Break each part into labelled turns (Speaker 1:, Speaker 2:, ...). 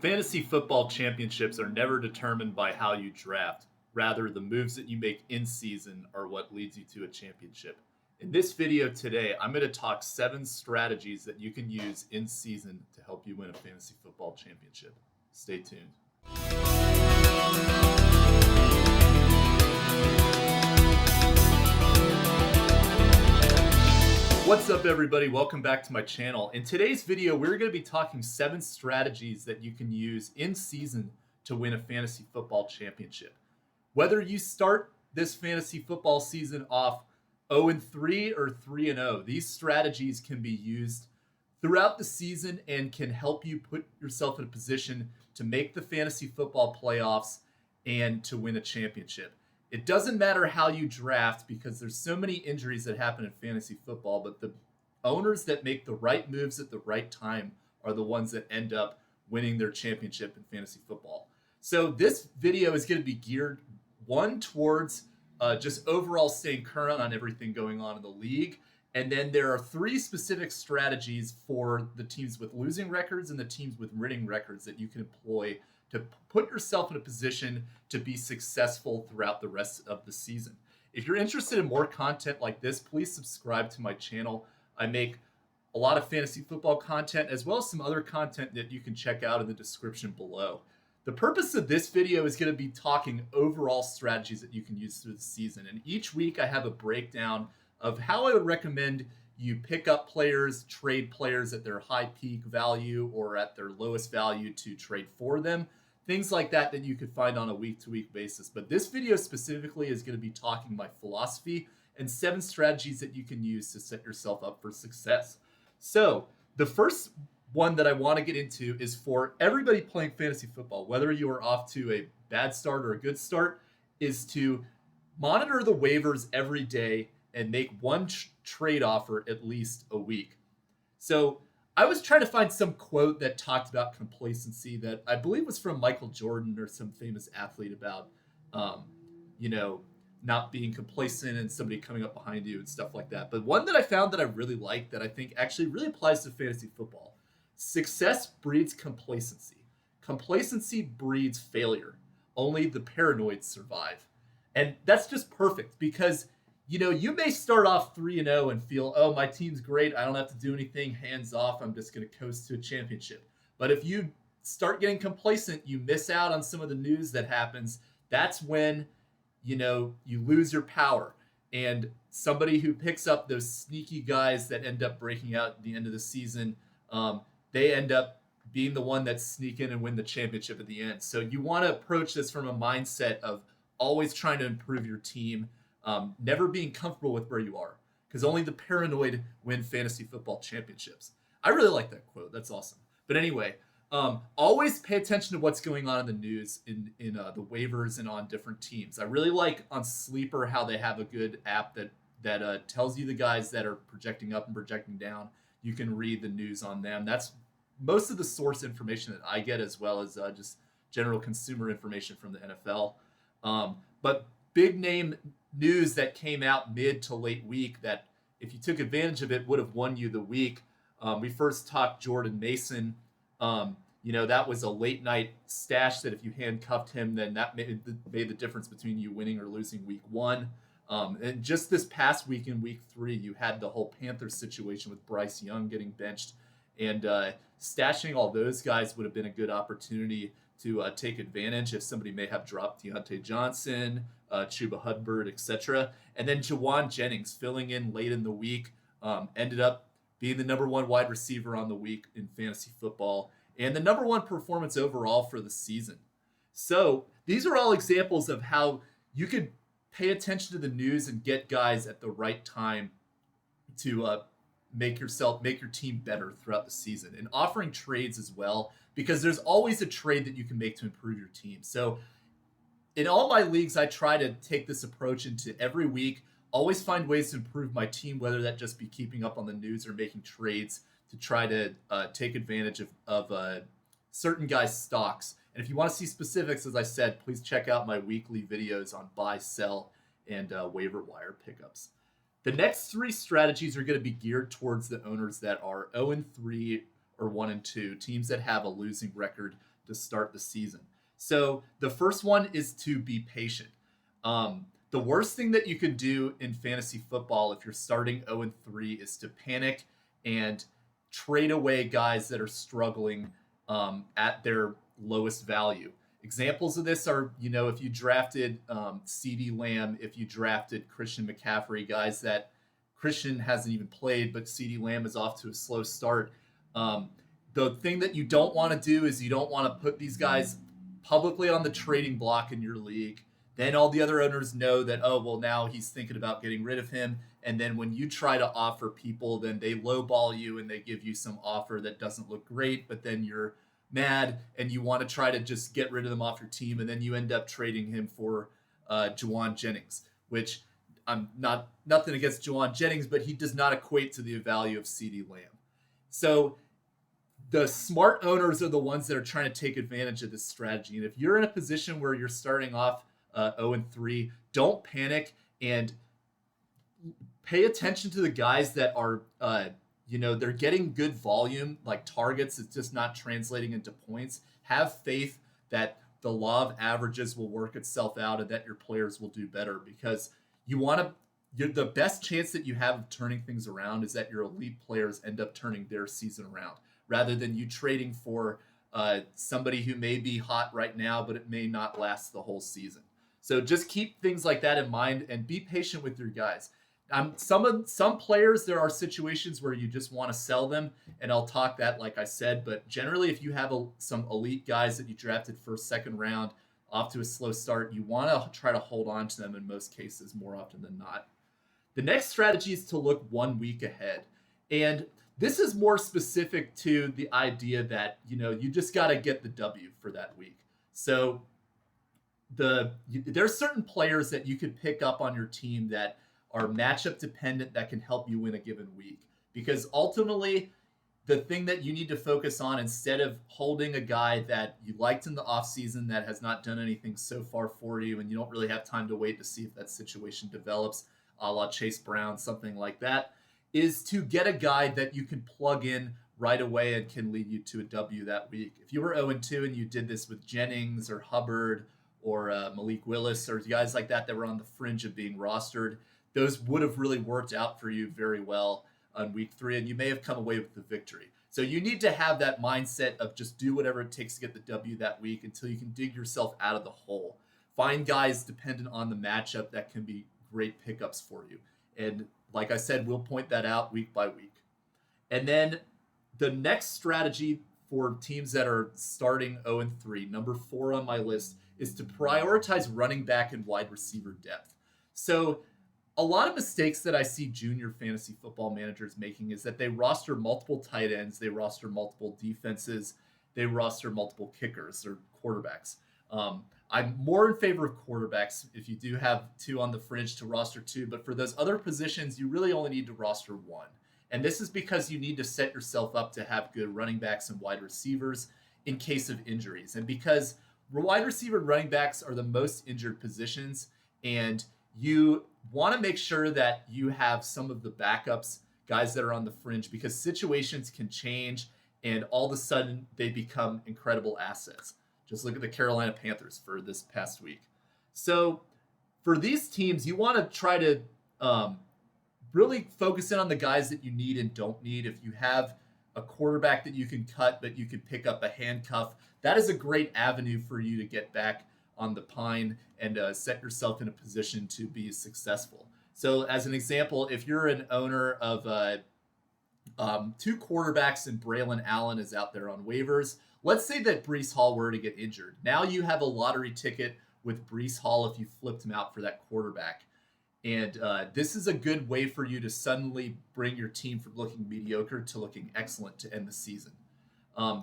Speaker 1: Fantasy football championships are never determined by how you draft. Rather, the moves that you make in season are what leads you to a championship. In this video today, I'm going to talk 7 strategies that you can use in season to help you win a fantasy football championship. Stay tuned. What's up, everybody? Welcome back to my channel. In today's video, we're going to be talking 7 strategies that you can use in season to win a fantasy football championship. Whether you start this fantasy football season off 0-3 or 3-0, these strategies can be used throughout the season and can help you put yourself in a position to make the fantasy football playoffs and to win a championship. It doesn't matter how you draft because there's so many injuries that happen in fantasy football, but the owners that make the right moves at the right time are the ones that end up winning their championship in fantasy football. So this video is going to be geared towards just overall staying current on everything going on in the league. And then there are 3 specific strategies for the teams with losing records and the teams with winning records that you can employ to put yourself in a position to be successful throughout the rest of the season. If you're interested in more content like this, please subscribe to my channel. I make a lot of fantasy football content as well as some other content that you can check out in the description below. The purpose of this video is going to be talking overall strategies that you can use through the season. And each week I have a breakdown of how I would recommend you pick up players, trade players at their high peak value or at their lowest value to trade for them. Things like that you could find on a week-to-week basis. But this video specifically is going to be talking my philosophy and 7 strategies that you can use to set yourself up for success. So the first one that I want to get into is for everybody playing fantasy football, whether you are off to a bad start or a good start, is to monitor the waivers every day and make one trade offer at least a week. So I was trying to find some quote that talked about complacency that I believe was from Michael Jordan or some famous athlete about, not being complacent and somebody coming up behind you and stuff like that. But one that I found that I really like that I think actually really applies to fantasy football. Success breeds complacency. Complacency breeds failure. Only the paranoid survive. And that's just perfect because you may start off 3-0 and feel, oh, my team's great. I don't have to do anything. Hands off. I'm just going to coast to a championship. But if you start getting complacent, you miss out on some of the news that happens. That's when, you lose your power. And somebody who picks up those sneaky guys that end up breaking out at the end of the season, they end up being the one that sneak in and win the championship at the end. So you want to approach this from a mindset of always trying to improve your team. Never being comfortable with where you are, because only the paranoid win fantasy football championships. I really like that quote. That's awesome. But anyway, always pay attention to what's going on in the news in the waivers and on different teams. I really like on Sleeper how they have a good app that tells you the guys that are projecting up and projecting down. You can read the news on them. That's most of the source information that I get, as well as just general consumer information from the NFL. But big name news that came out mid to late week that if you took advantage of it would have won you the week. We first talked Jordan Mason. That was a late night stash that if you handcuffed him, then that made the difference between you winning or losing week 1. And just this past week in week 3, you had the whole Panthers situation with Bryce Young getting benched, and stashing all those guys would have been a good opportunity to take advantage if somebody may have dropped Deontay Johnson, Chuba Hubbard, etc. And then Jawan Jennings filling in late in the week ended up being the number 1 wide receiver on the week in fantasy football and the number 1 performance overall for the season. So these are all examples of how you could pay attention to the news and get guys at the right time to make your team better throughout the season, and offering trades as well, because there's always a trade that you can make to improve your team. So in all my leagues, I try to take this approach into every week, always find ways to improve my team, whether that just be keeping up on the news or making trades to try to take advantage of certain guys' stocks. And if you want to see specifics, as I said, please check out my weekly videos on buy, sell, and waiver wire pickups. The next 3 strategies are going to be geared towards the owners that are 0-3 or 1-2, teams that have a losing record to start the season. So the first one is to be patient. The worst thing that you could do in fantasy football if you're starting 0-3 is to panic and trade away guys that are struggling at their lowest value. Examples of this are, if you drafted CeeDee Lamb, if you drafted Christian McCaffrey, guys that Christian hasn't even played, but CeeDee Lamb is off to a slow start. The thing that you don't want to do is you don't want to put these guys publicly on the trading block in your league. Then all the other owners know that, oh, well, now he's thinking about getting rid of him. And then when you try to offer people, then they lowball you and they give you some offer that doesn't look great, but then you're mad and you want to try to just get rid of them off your team. And then you end up trading him for Juwan Jennings, which I'm nothing against Juwan Jennings, but he does not equate to the value of CeeDee Lamb. So the smart owners are the ones that are trying to take advantage of this strategy. And if you're in a position where you're starting off 0-3, don't panic and pay attention to the guys that are, they're getting good volume, like targets. It's just not translating into points. Have faith that the law of averages will work itself out and that your players will do better, because the best chance that you have of turning things around is that your elite players end up turning their season around, rather than you trading for somebody who may be hot right now, but it may not last the whole season. So just keep things like that in mind and be patient with your guys. Some players, there are situations where you just want to sell them, and I'll talk that, like I said. But generally, if you have some elite guys that you drafted first, second round, off to a slow start, you want to try to hold on to them in most cases, more often than not. The next strategy is to look 1 week ahead. And this is more specific to the idea that, you just got to get the W for that week. So there's certain players that you could pick up on your team that are matchup dependent that can help you win a given week. Because ultimately, the thing that you need to focus on, instead of holding a guy that you liked in the offseason that has not done anything so far for you, and you don't really have time to wait to see if that situation develops, a la Chase Brown, something like that, is to get a guy that you can plug in right away and can lead you to a W that week. If you were 0-2 and you did this with Jennings or Hubbard or Malik Willis or guys like that were on the fringe of being rostered, those would have really worked out for you very well on week 3, and you may have come away with the victory. So you need to have that mindset of just do whatever it takes to get the W that week until you can dig yourself out of the hole. Find guys dependent on the matchup that can be great pickups for you. And like I said, we'll point that out week by week. And then the next strategy for teams that are starting 0-3, number 4 on my list, is to prioritize running back and wide receiver depth. So a lot of mistakes that I see junior fantasy football managers making is that they roster multiple tight ends, they roster multiple defenses, they roster multiple kickers or quarterbacks. I'm more in favor of quarterbacks if you do have 2 on the fringe to roster 2, but for those other positions, you really only need to roster 1. And this is because you need to set yourself up to have good running backs and wide receivers in case of injuries. And because wide receiver and running backs are the most injured positions, and you want to make sure that you have some of the backups, guys that are on the fringe, because situations can change and all of a sudden they become incredible assets. Just look at the Carolina Panthers for this past week. So for these teams, you want to try to really focus in on the guys that you need and don't need. If you have a quarterback that you can cut, but you can pick up a handcuff, that is a great avenue for you to get back on the pine and set yourself in a position to be successful. So as an example, if you're an owner of 2 quarterbacks and Braylon Allen is out there on waivers, let's say that Breece Hall were to get injured. Now you have a lottery ticket with Breece Hall if you flipped him out for that quarterback. And this is a good way for you to suddenly bring your team from looking mediocre to looking excellent to end the season.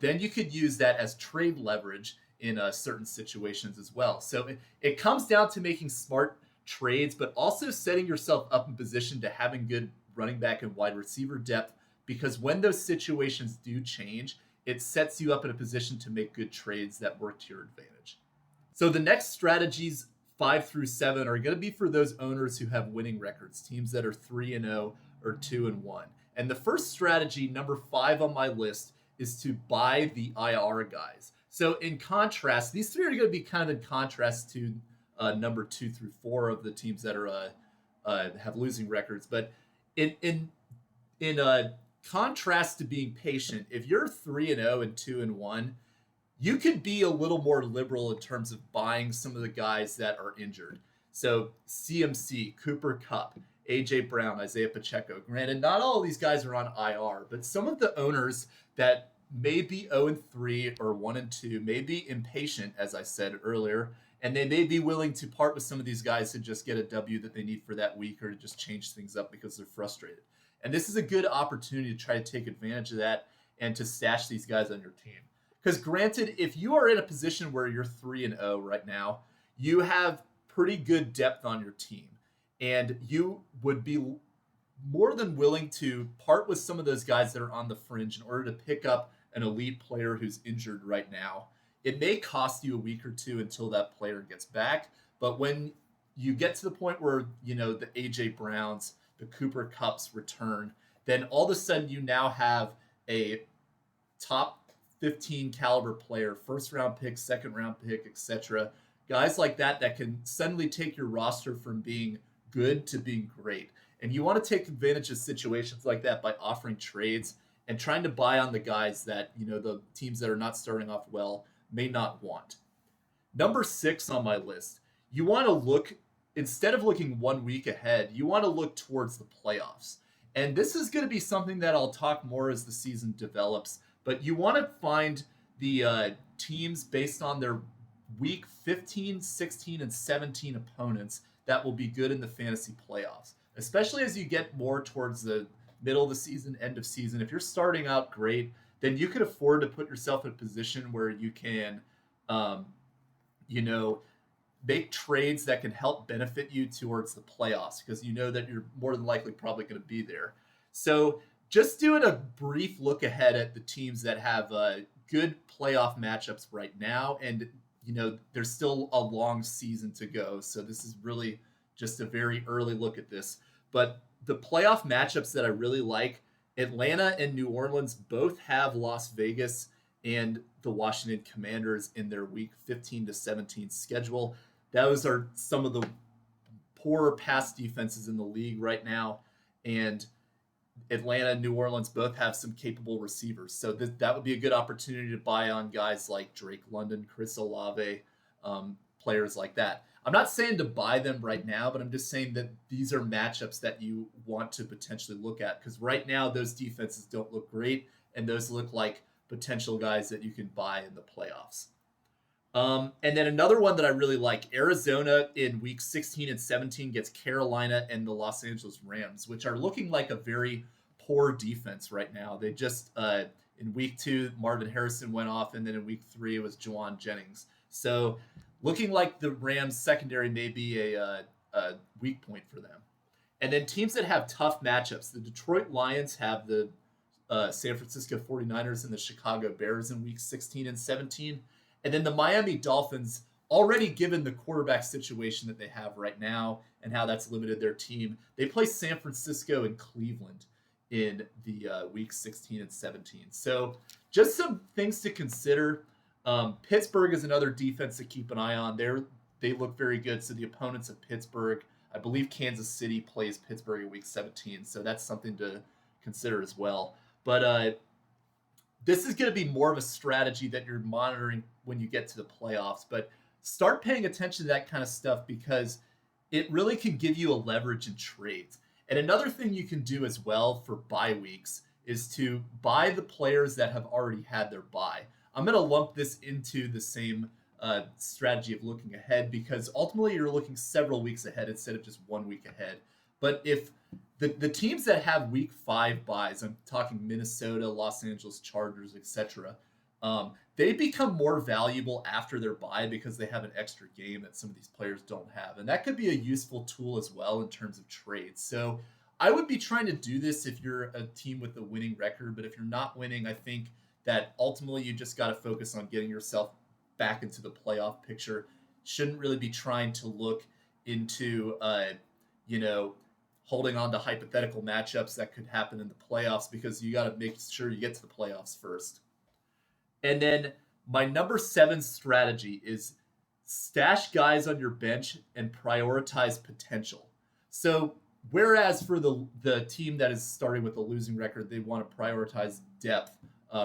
Speaker 1: Then you could use that as trade leverage in certain situations as well. So it comes down to making smart trades, but also setting yourself up in position to having good running back and wide receiver depth, because when those situations do change, it sets you up in a position to make good trades that work to your advantage. So the next strategies 5 through 7 are going to be for those owners who have winning records, teams that are 3-0 or 2-1. And the first strategy, number 5 on my list, is to buy the IR guys. So in contrast, these three are going to be kind of in contrast to number 2 through 4 of the teams that are have losing records. But in contrast to being patient, if you're 3-0 and 2-1, you could be a little more liberal in terms of buying some of the guys that are injured. So CMC, Cooper Kupp, AJ Brown, Isaiah Pacheco. Granted, not all of these guys are on IR, but some of the owners that may be 0-3 or 1-2 may be impatient, as I said earlier, and they may be willing to part with some of these guys to just get a W that they need for that week or to just change things up because they're frustrated. And this is a good opportunity to try to take advantage of that and to stash these guys on your team. Because granted, if you are in a position where you're 3-0 right now, you have pretty good depth on your team. And you would be more than willing to part with some of those guys that are on the fringe in order to pick up an elite player who's injured right now. It may cost you a week or two until that player gets back. But when you get to the point where, the AJ Browns, the Cooper Kupps return, then all of a sudden you now have a top 15 caliber player, first round pick, second round pick, etc. Guys like that can suddenly take your roster from being good to being great. And you want to take advantage of situations like that by offering trades and trying to buy on the guys that, the teams that are not starting off well may not want. Number 6 on my list, you want to look, instead of looking 1 week ahead, you want to look towards the playoffs. And this is going to be something that I'll talk more as the season develops, but you want to find the teams based on their week 15, 16, and 17 opponents that will be good in the fantasy playoffs, especially as you get more towards the middle of the season, end of season. If you're starting out great, then you can afford to put yourself in a position where you can, make trades that can help benefit you towards the playoffs because you know that you're more than likely probably going to be there. So just doing a brief look ahead at the teams that have good playoff matchups right now. And, there's still a long season to go. So this is really just a very early look at this. But the playoff matchups that I really like, Atlanta and New Orleans both have Las Vegas and the Washington Commanders in their week 15 to 17 schedule. Those are some of the poorer pass defenses in the league right now. And Atlanta and New Orleans both have some capable receivers. So that would be a good opportunity to buy on guys like Drake London, Chris Olave, players like that. I'm not saying to buy them right now, but I'm just saying that these are matchups that you want to potentially look at because right now those defenses don't look great, and those look like potential guys that you can buy in the playoffs. And then another one that I really like, Arizona in week 16 and 17 gets Carolina and the Los Angeles Rams, which are looking like a very poor defense right now. They just, in week 2, Marvin Harrison went off, and then in week 3, it was Juwan Jennings. So looking like the Rams secondary may be a weak point for them. And then teams that have tough matchups, the Detroit Lions have the San Francisco 49ers and the Chicago Bears in week 16 and 17. And then the Miami Dolphins, already given the quarterback situation that they have right now and how that's limited their team, they play San Francisco and Cleveland in the week 16 and 17. So just some things to consider. Pittsburgh is another defense to keep an eye on. They look very good. So the opponents of Pittsburgh, I believe Kansas City plays Pittsburgh in week 17. So that's something to consider as well. But this is going to be more of a strategy that you're monitoring when you get to the playoffs. But start paying attention to that kind of stuff because it really can give you a leverage in trades. And another thing you can do as well for bye weeks is to buy the players that have already had their bye. I'm going to lump this into the same strategy of looking ahead because ultimately you're looking several weeks ahead instead of just 1 week ahead. But if the teams that have week 5 buys, I'm talking Minnesota, Los Angeles Chargers, etc., they become more valuable after their bye because they have an extra game that some of these players don't have. And that could be a useful tool as well in terms of trades. So I would be trying to do this if you're a team with a winning record. But if you're not winning, I think that ultimately you just got to focus on getting yourself back into the playoff picture. Shouldn't really be trying to look into, holding on to hypothetical matchups that could happen in the playoffs because you got to make sure you get to the playoffs first. And then My number 7 strategy is stash guys on your bench and prioritize potential. So whereas for the team that is starting with a losing record, they want to prioritize depth,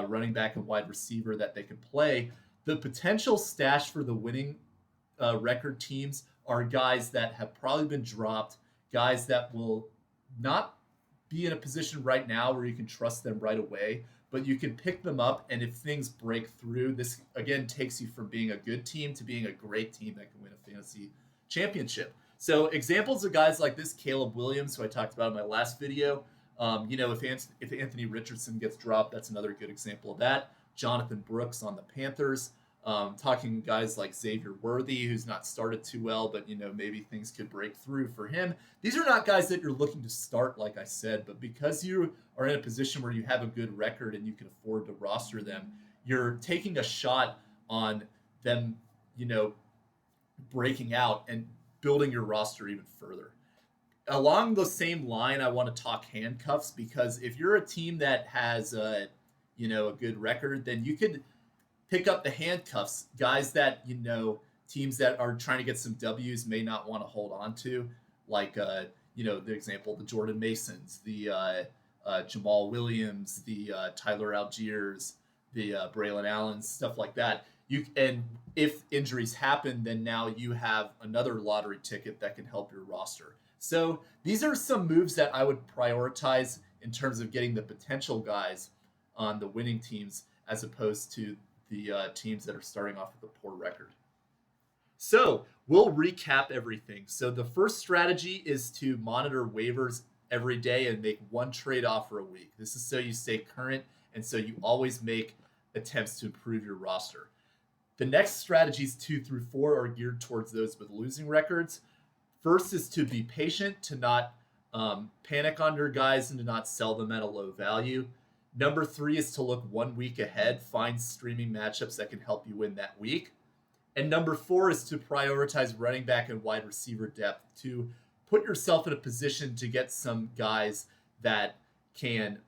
Speaker 1: running back and wide receiver that they can play. The potential stash for the winning record teams are guys that have probably been dropped, guys that will not be in a position right now where you can trust them right away, but you can pick them up. And if things break through, this again takes you from being a good team to being a great team that can win a fantasy championship. So examples of guys like this: Caleb Williams, who I talked about in my last video. If Anthony Richardson gets dropped, that's another good example of that. Jonathan Brooks on the Panthers. Talking guys like Xavier Worthy, who's not started too well, but maybe things could break through for him. These are not guys that you're looking to start, like I said, but because you are in a position where you have a good record and you can afford to roster them, you're taking a shot on them, breaking out and building your roster even further. Along the same line, I want to talk handcuffs, because if you're a team that has a good record, then you could pick up the handcuffs, guys that teams that are trying to get some W's may not want to hold on to, like the example, the Jordan Masons, the Jamal Williams, the Tyler Algiers, the Braylon Allens, stuff like that. And if injuries happen, then now you have another lottery ticket that can help your roster. So these are some moves that I would prioritize in terms of getting the potential guys on the winning teams, as opposed to the teams that are starting off with a poor record. So we'll recap everything. So the first strategy is to monitor waivers every day and make one trade offer a week. This is so you stay current and so you always make attempts to improve your roster. The next strategies 2 through 4 are geared towards those with losing records. First is to be patient, to not panic on your guys and to not sell them at a low value. Number 3 is to look 1 week ahead, find streaming matchups that can help you win that week. And number 4 is to prioritize running back and wide receiver depth, to put yourself in a position to get some guys that can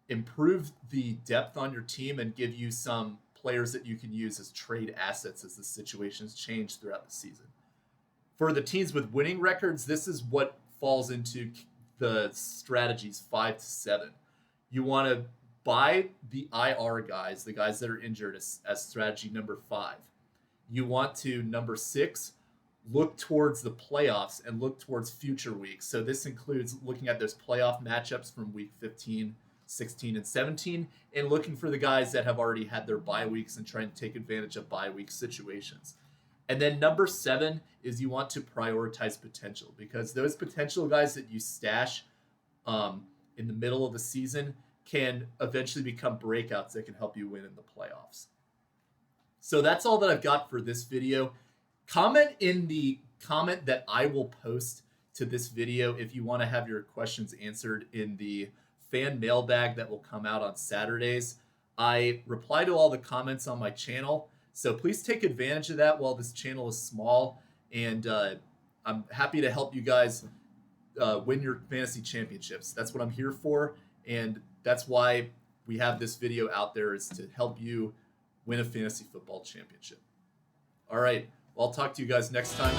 Speaker 1: improve the depth on your team and give you some players that you can use as trade assets as the situations change throughout the season. For the teams with winning records, this is what falls into the strategies 5 to 7. You want to buy the IR guys, the guys that are injured, as strategy number 5. You want to, number 6, look towards the playoffs and look towards future weeks. So this includes looking at those playoff matchups from week 15, 16, and 17, and looking for the guys that have already had their bye weeks and trying to take advantage of bye week situations. And then number 7 is you want to prioritize potential, because those potential guys that you stash in the middle of the season can eventually become breakouts that can help you win in the playoffs. So that's all that I've got for this video. Comment in the comment that I will post to this video if you want to have your questions answered in the fan mailbag that will come out on Saturdays. I reply to all the comments on my channel, so please take advantage of that while this channel is small, and I'm happy to help you guys win your fantasy championships. That's what I'm here for, and that's why we have this video out there, is to help you win a fantasy football championship. All right, well, I'll talk to you guys next time.